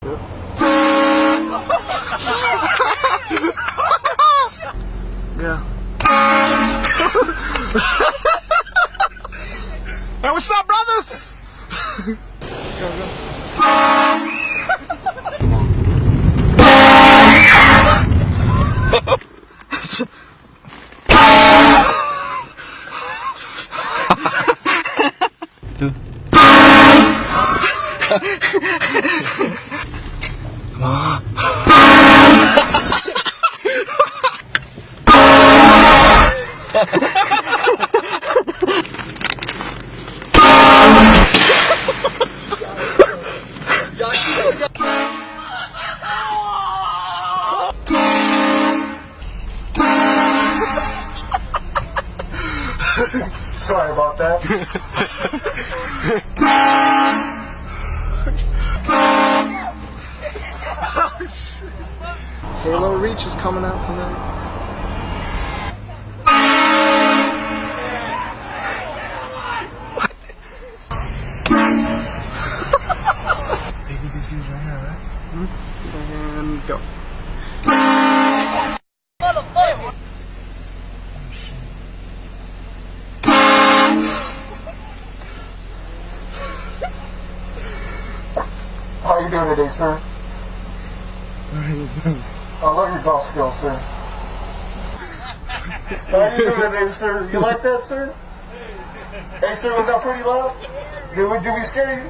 Yeah. Hey, what's up, brothers? Come on. Sorry about that. Halo Reach is coming out tonight. Take these dudes right here, right? And go. How you doing today, sir? I love your golf skills, sir. How you doing today, sir? You like that, sir? Hey, sir, was that pretty loud? Did we scare you?